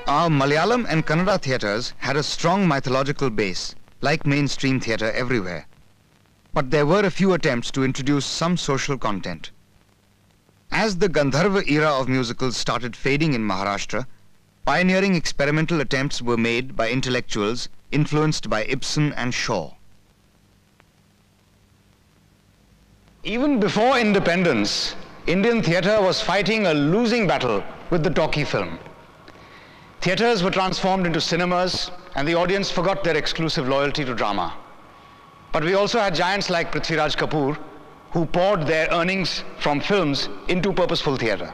Our Malayalam and Kannada theatres had a strong mythological base, like mainstream theatre everywhere. But there were a few attempts to introduce some social content. As the Gandharva era of musicals started fading in Maharashtra, pioneering experimental attempts were made by intellectuals influenced by Ibsen and Shaw. Even before independence, Indian theatre was fighting a losing battle with the talkie film. Theatres were transformed into cinemas, and the audience forgot their exclusive loyalty to drama. But we also had giants like Prithviraj Kapoor, who poured their earnings from films into purposeful theatre.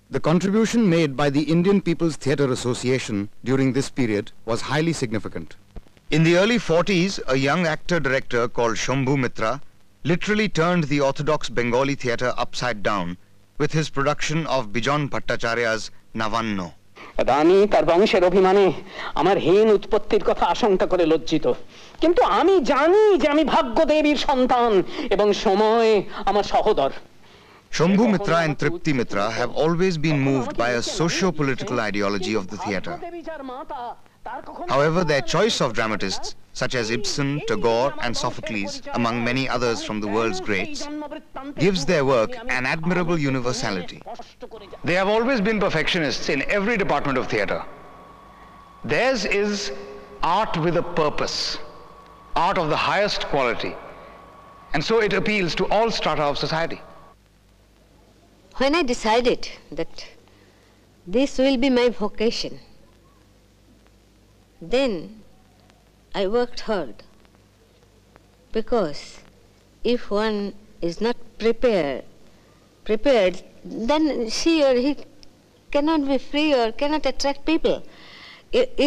The contribution made by the Indian People's Theatre Association during this period was highly significant. In the early 40s, a young actor-director called Shambhu Mitra literally turned the orthodox Bengali theatre upside down with his production of Bijon Bhattacharya's Navanno. রানী তার বংশের অভিমানে আমার হীন উৎপত্তির কথা আশঙ্কা করে লজ্জিত, কিন্তু আমি জানি যে আমি ভাগ্য দেবীর সন্তান এবং সময় আমার সহোদর। Shambhu Mitra and Tripti Mitra have always been moved by a socio-political ideology of the theatre. However, their choice of dramatists, such as Ibsen, Tagore and Sophocles, among many others from the world's greats, gives their work an admirable universality. They have always been perfectionists in every department of theatre. Theirs is art with a purpose, art of the highest quality, and so it appeals to all strata of society. When I decided that this will be my vocation, then I worked hard, because if one is not prepared, then she or he cannot be free or cannot attract people.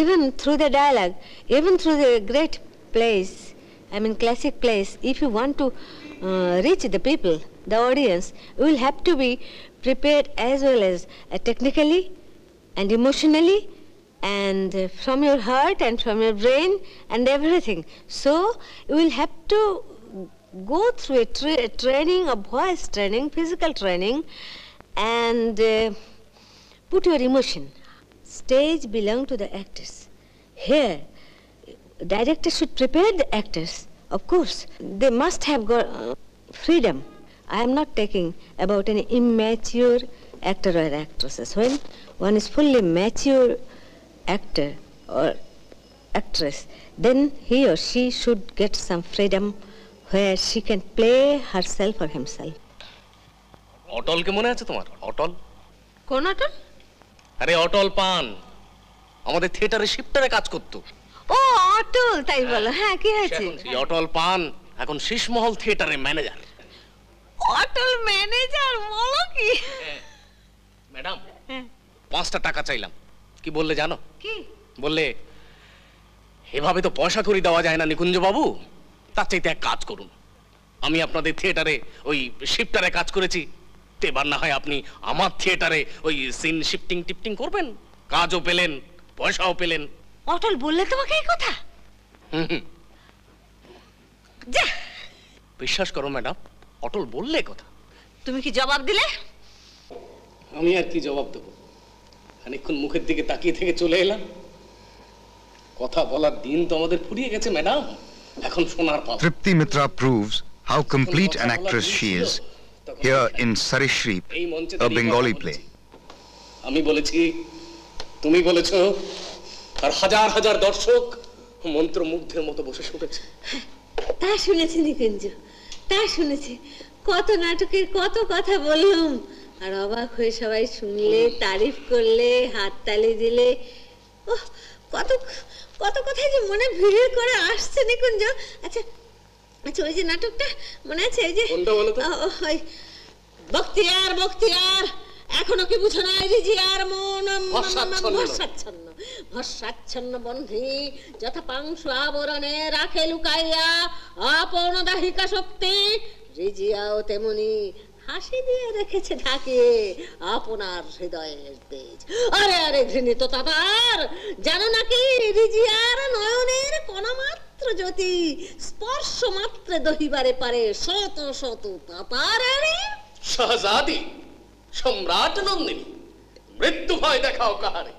Even through the dialogue, even through the great plays, I mean classic plays, if you want to reach the people, the audience, you will have to be prepared as well as technically and emotionally and from your heart and from your brain and everything. So you will have to go through a training, a voice training, physical training, and put your emotion. Stage belongs to the actors. Here, directors should prepare the actors. Of course, they must have got freedom. I am not talking about any immature actor or actresses. When one is fully mature actor or actress, then he or she should get some freedom where she can play herself or himself. অটল কে মনে আছে তোমার? অটল? কোন অটল? আরে অটল পান, আমাদের থিয়েটারে শিফটারে কাজ করতো। ও অটল, তাই বলো। হ্যাঁ, কি হয়েছে? এই অটল পান এখন শীষমহল থিয়েটারে ম্যানেজার। অটল ম্যানেজার বলো কি? ম্যাডাম, 5টা টাকা চাইলাম, কি বললে জানো? কি বললে? এভাবে তো পয়সা করি দেওয়া যায় না নিকুঞ্জ বাবু, তার চাইতে এক কাজ করুন, আমি আপনাদের থিয়েটারে ওই শিফটারে কাজ করেছি, এবার না হয় আপনি আমার থিয়েটারে ওই সিন শিফটিং টিপটিং করবেন, কাজও পেলেন পয়সাও পেলেন। অটল বললে তোমাকে এই কথা? যা, বিশ্বাস করো ম্যাডাম, অটল বললে কথা। তুমি কি জবাব দিলে? আমি আর কি জবাব দেবো, খানিকক্ষণ মুখের দিকে তাকিয়ে থেকে চলে এলাম। কথা বলার দিন তো আমাদের ফুরিয়ে গেছে ম্যাডাম, এখন শোনার পালা। Tripti Mitra proves how complete an actress she is here in Sarishreep, a Bengali play. আমি বলেছি, তুমি বলেছো, আর হাজার হাজার দর্শক মন্ত্রমুগ্ধের মতো বসে শুনেছে। তা শুনেছি নিকুঞ্জ, তা শুনেছি। কত নাটকের কত কথা বললাম, আর অবাক হয়ে সবাই শুনলে, তারিফ করলে, হাততালি দিলে। ওহ, কত কত কথা যে মনে ভিড় করে আসছে নিকুঞ্জ। আচ্ছা আচ্ছা, ওই যে নাটকটা মনে আছে? এই যে ওই বখতিয়ার বখতিয়ার, এখনো কি বুঝো না? রিজিয়ার মন ভরসাচ্ছন্ন, ভরসাচ্ছন্ন বন্ধি যথা পাংশু আবরণে রাখে লুকাইয়া আপন দাহিকা শক্তি, রিজিয়াও তেমনি হাসি দিয়ে রেখেছে ঢাকিয়ে আপনার হৃদয়ের তেজ। আরে আরে ঘৃণিত তাতার, জানো নাকি রিজিয়ার নয়নের কণামাত্র জ্যোতি স্পর্শ মাত্রে দহিবারে পারে শত শত তাতার। শাহজাদি, সম্রাট নন্দিনী, মৃত্যু ভয় দেখাও কাহারে?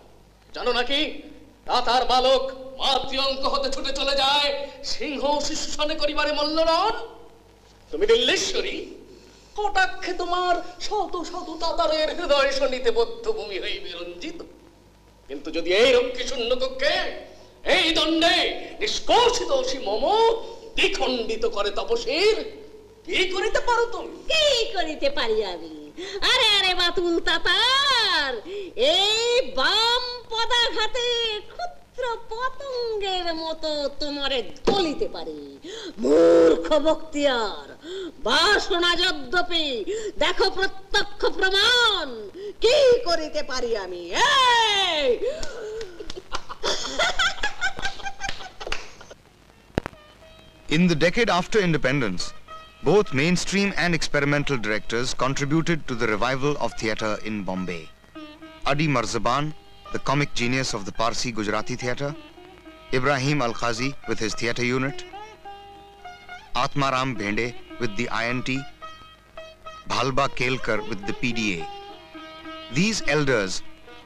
জানো নাকি তাতার বালক মাতৃঅঙ্ক হতে ছুটে চলে যায় সিংহ শিশু সনে করিবারে মল্লরণ। তুমি দিল্লেশ্বরী, কটাক্ষে তোমার শত শত তাতারের হৃদয় শনিতে বদ্ধভূমি হইবে রঞ্জিত। কিন্তু যদি এই রক্ষী শূন্য কক্ষে এই দণ্ডে নিষ্কর্ষিত অসি মম দ্বিখণ্ডিত করে তপসীর, কি করিতে পারো তুমি? কি করিতে পারি আমি? আরে আরে বাতুল তাতার, এই বাম পদাঘাতে ক্ষুদ্র পতঙ্গের মতো তোমারে গলিতে পারি। মূর্খ বক্তিয়ার, বাসনা যদ্যপি, দেখো প্রত্যক্ষ প্রমাণ কি করিতে পারি আমি। এই In the decade after independence, both mainstream and experimental directors contributed to the revival of theatre in Bombay. Adi Marzaban, the comic genius of the Parsi Gujarati theatre, Ibrahim Al-Khazi with his theatre unit, Atmaram Bhende with the INT, Bhalba Kelkar with the PDA. These elders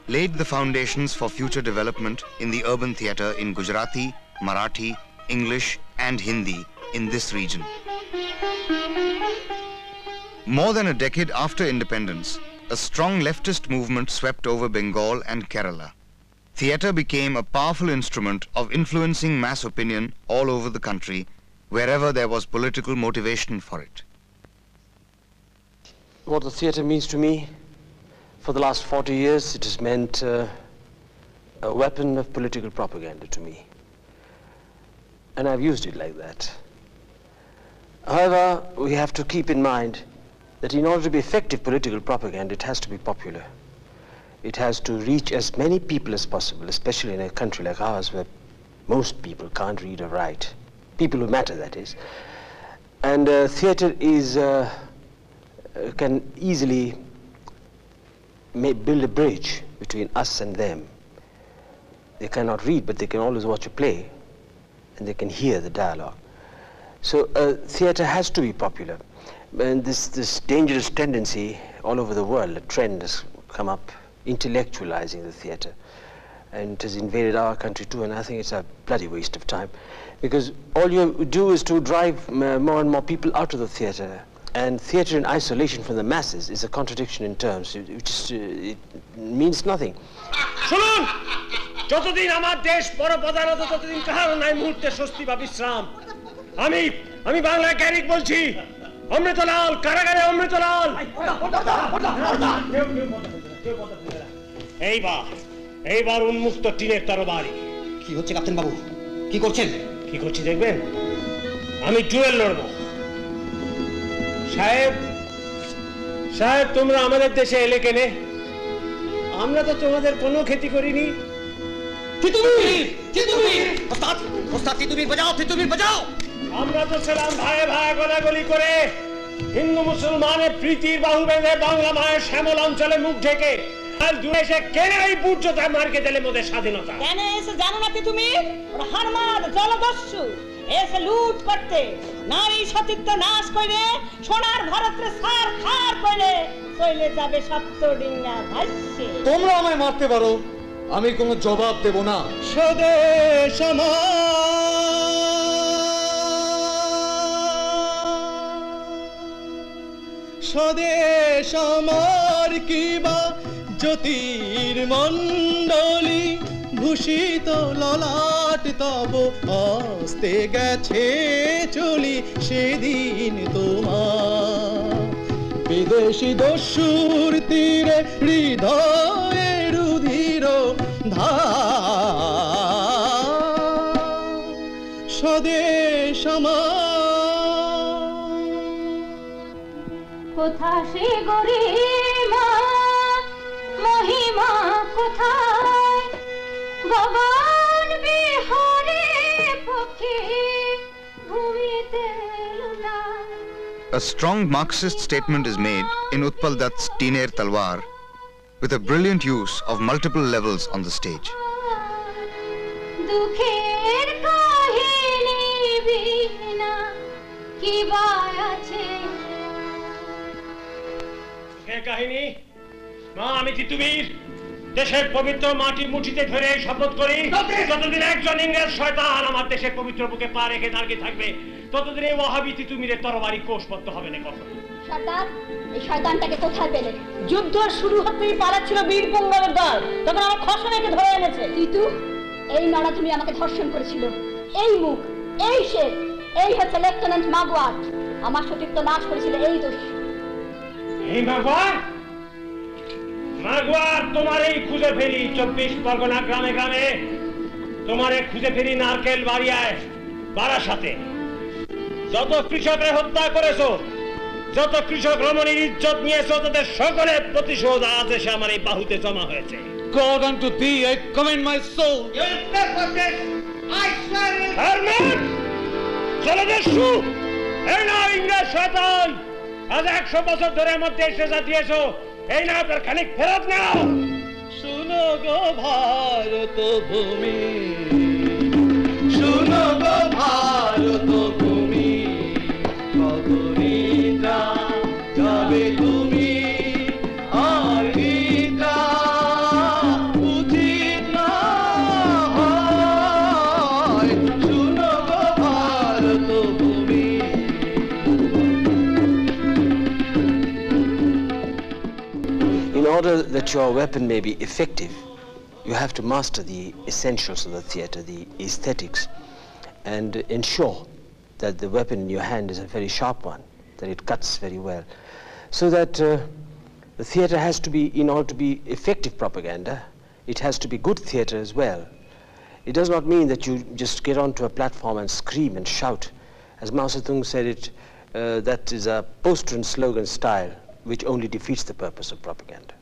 laid the foundations for future development in the urban theatre in Gujarati, Marathi, English and Hindi in this region. More than a decade after independence, a strong leftist movement swept over Bengal and Kerala. Theatre became a powerful instrument of influencing mass opinion all over the country, wherever there was political motivation for it. What the theatre means to me, for the last 40 years, it has meant a weapon of political propaganda to me. And I've used it like that. However, we have to keep in mind that in order to be effective political propaganda, it has to be popular. It has to reach as many people as possible, especially in a country like ours where most people can't read or write. People who matter, that is. And theatre is, can easily build a bridge between us and them. They cannot read, but they can always watch a play, and they can hear the dialogue. So theatre has to be popular. And this dangerous tendency all over the world, a trend has come up, intellectualizing the theatre. And it has invaded our country too, and I think it's a bloody waste of time. Because all you do is to drive more and more people out of the theatre. And theatre in isolation from the masses is a contradiction in terms. It means nothing. শুনুন, যতদিন আমার দেশ বড় প্রধানত ততদিন কাহার নাই মুহূর্তে স্বস্তি বা বিশ্রাম। আমি বাংলা গ্যারিক বলছি। অমৃতলাল, কারাগারে অমৃতলাল। এইবার উন্মুক্ত টিনের তরবারি। কি হচ্ছে ক্যাপ্টেন বাবু? কি করছেন? কি করছি দেখবেন? আমি ডুয়েল লড়ব। সাহেব তোমরা আমাদের দেশে এলে কেনে? আমরা তো তোমাদের কোনো ক্ষতি করিনি। আমরা তো ছিলাম ভাই ভাই গলাগলি করে, হিন্দু মুসলমানের প্রীতির বাহু বেঁধে বাংলা মায়ের শ্যামল অঞ্চলে মুখ ঢেকে দূরে এসে কেনে এই পূর্যতা মার্কে দিলে মোদের স্বাধীনতা। কেন এসে জানো নাকি তুমি? হারমাদ জলদস্যু এসে লুট করতে, নারী সতীত্ব নাশ করে, সোনার ভারতের সার খার করে চলে যাবে সপ্তডিঙ্গা ভাসছে। তোমরা আমায় মারতে পারো, আমি কোনো জবাব দেব না। স্বদেশ স্বদেশ আমার কিবা জ্যোতির্মণ্ডলী, ভূষিত ললাট তব আস্তে গেছে চলি সেদিন তোমার। বিদেশি দস্যুর তীরে হৃদয়ে রুধির ধার, স্বদেশ আমার। কোথা সে গরিমা মহিমা কোথায়, গগন বিহারে পক্ষে ভূমিতে লুলায়। A strong Marxist statement is made in Utpal Dutt's Teener Talwar with a brilliant use of multiple levels on the stage. দুঃখের কাহিনী বিনা কি বা আছে? সুখের কাহিনী মা আমি তিতুমির দেশের পবিত্র মাটি মুঠিতে ধরে শপথ করি যতদিন একজন ইংরেজ শয়তান আমার দেশের পবিত্র বুকে পা রেখে দাঁড়িয়ে থাকবে ততদিন এই ওয়াহাবি তিতুমিরের তরবারি কোষবদ্ধ হবে না কখনো। সর্দার এই শয়তানটাকে কোথায় পেলে? যুদ্ধ শুরু হতেই পালাচ্ছিল বীর পঙ্গলের দল, তখন আমার খসনাকে ধরে এনেছে। তিতু এই নড়া তুমি আমাকে ধর্ষণ করেছিল, এই মুখ, এই শেপ, এই হচ্ছে লেফটেন্যান্ট মাগুয়ার। আমার সতীত্ব নাশ করেছিল এই দোষ। এই মাগুয়ার তোমারই খুঁজে ফেরি 24 পরগনা গ্রামে গ্রামে, তোমারে খুঁজে ফেরি নারকেল বাড়িয়ায় বারাসাতে। যত কৃষকরে হত্যা করেছো, যত কৃষক রমণীর ইজ্জত নিয়েছো, তাদের সকলের প্রতিশোধ আজ এসে আমার এই বাহুতে জমা হয়েছে। God unto thee I commend my soul. Harman জলদস্যু এই না ইংরেজ শয়তান, আজ 100 বছর ধরে মধ্যে সেজা দিয়েছো, এই না তার খানিক ফেরত নাও। শুনো গো ভারত ভূমি, শুনো গো ভারত ভূমি, কবরিটা যাবে তুমি আর এটা উচিত না হয়। শুনো গো ভারত ভূমি। In order that your weapon may be effective, you have to master the essentials of the theater, the aesthetics, and ensure that the weapon in your hand is a very sharp one, that it cuts very well. So that the theater has to be, in order to be effective propaganda, it has to be good theater as well. It does not mean that you just get onto a platform and scream and shout. As Mao Zedong said it, that is a poster and slogan style which only defeats the purpose of propaganda.